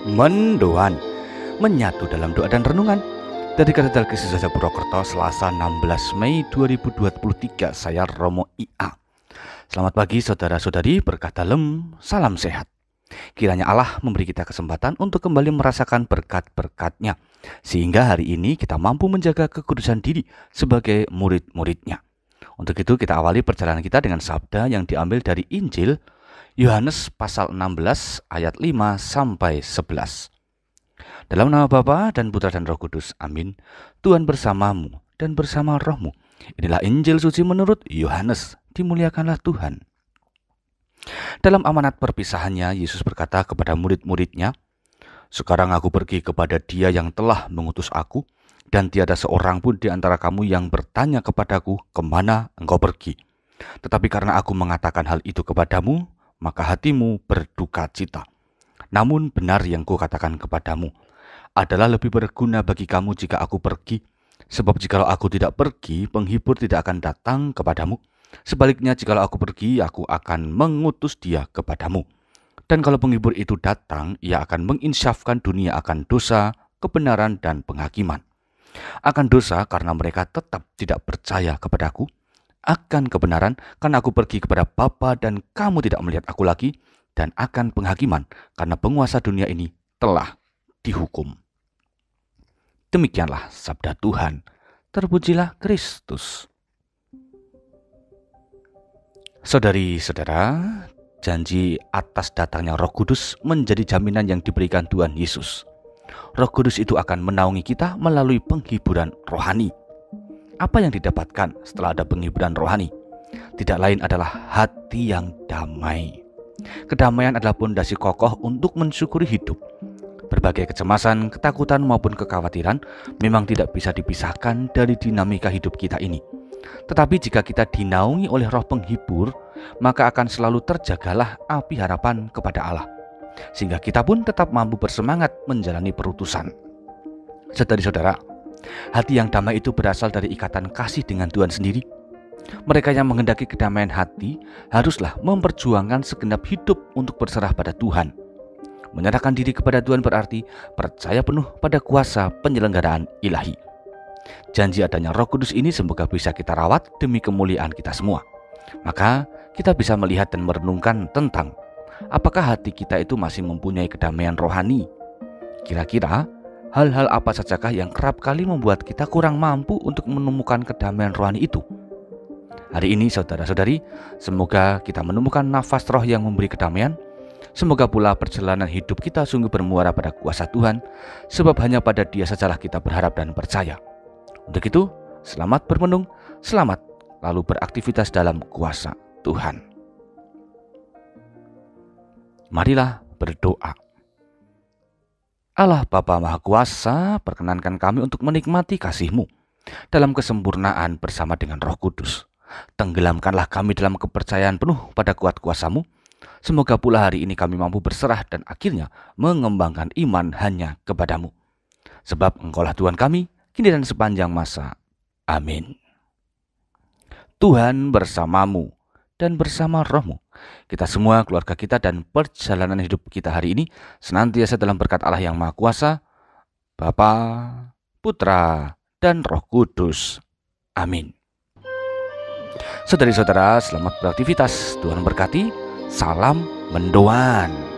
Mendoan, menyatu dalam doa dan renungan. Dari Katedral Kristus Raja Purwokerto, Selasa 16 Mei 2023, saya Romo IA. Selamat pagi saudara-saudari, berkah dalam, salam sehat. Kiranya Allah memberi kita kesempatan untuk kembali merasakan berkat-berkat-Nya, sehingga hari ini kita mampu menjaga kekudusan diri sebagai murid-murid-Nya. Untuk itu kita awali perjalanan kita dengan sabda yang diambil dari Injil Yohanes pasal 16 ayat 5 sampai 11. Dalam nama Bapa dan Putra dan Roh Kudus, amin. Tuhan bersamamu dan bersama rohmu. Inilah Injil suci menurut Yohanes. Dimuliakanlah Tuhan. Dalam amanat perpisahannya, Yesus berkata kepada murid-muridnya, "Sekarang aku pergi kepada Dia yang telah mengutus aku, dan tiada seorang pun di antara kamu yang bertanya kepadaku, kemana engkau pergi? Tetapi karena aku mengatakan hal itu kepadamu, maka hatimu berduka cita. Namun benar yang kukatakan kepadamu adalah lebih berguna bagi kamu jika aku pergi. Sebab jikalau aku tidak pergi, penghibur tidak akan datang kepadamu. Sebaliknya jikalau aku pergi, aku akan mengutus Dia kepadamu. Dan kalau penghibur itu datang, Ia akan menginsyafkan dunia akan dosa, kebenaran, dan penghakiman. Akan dosa karena mereka tetap tidak percaya kepadaku. Akan kebenaran karena aku pergi kepada Bapa dan kamu tidak melihat aku lagi. Dan akan penghakiman karena penguasa dunia ini telah dihukum." Demikianlah sabda Tuhan. Terpujilah Kristus. Saudari-saudara, janji atas datangnya Roh Kudus menjadi jaminan yang diberikan Tuhan Yesus. Roh Kudus itu akan menaungi kita melalui penghiburan rohani. Apa yang didapatkan setelah ada penghiburan rohani? Tidak lain adalah hati yang damai. Kedamaian adalah pondasi kokoh untuk mensyukuri hidup. Berbagai kecemasan, ketakutan maupun kekhawatiran memang tidak bisa dipisahkan dari dinamika hidup kita ini. Tetapi jika kita dinaungi oleh Roh Penghibur, maka akan selalu terjagalah api harapan kepada Allah, sehingga kita pun tetap mampu bersemangat menjalani perutusan. Saudari-saudara, hati yang damai itu berasal dari ikatan kasih dengan Tuhan sendiri. Mereka yang menghendaki kedamaian hati haruslah memperjuangkan segenap hidup untuk berserah pada Tuhan. Menyerahkan diri kepada Tuhan berarti percaya penuh pada kuasa penyelenggaraan ilahi. Janji adanya Roh Kudus ini semoga bisa kita rawat demi kemuliaan kita semua. Maka kita bisa melihat dan merenungkan tentang apakah hati kita itu masih mempunyai kedamaian rohani. Kira-kira hal-hal apa sajakah yang kerap kali membuat kita kurang mampu untuk menemukan kedamaian rohani itu? Hari ini saudara-saudari, semoga kita menemukan nafas roh yang memberi kedamaian. Semoga pula perjalanan hidup kita sungguh bermuara pada kuasa Tuhan, sebab hanya pada Dia sajalah kita berharap dan percaya. Untuk itu, selamat bermenung, selamat lalu beraktivitas dalam kuasa Tuhan. Marilah berdoa. Allah Bapa Maha Kuasa, perkenankan kami untuk menikmati kasih-Mu dalam kesempurnaan bersama dengan Roh Kudus. Tenggelamkanlah kami dalam kepercayaan penuh pada kuat kuasa-Mu. Semoga pula hari ini kami mampu berserah dan akhirnya mengembangkan iman hanya kepada-Mu. Sebab Engkaulah Tuhan kami, kini dan sepanjang masa. Amin. Tuhan bersamamu dan bersama rohmu. Kita semua, keluarga kita, dan perjalanan hidup kita hari ini senantiasa dalam berkat Allah yang Maha Kuasa, Bapa, Putra, dan Roh Kudus. Amin. Saudari-saudara, selamat beraktivitas. Tuhan berkati. Salam mendoan.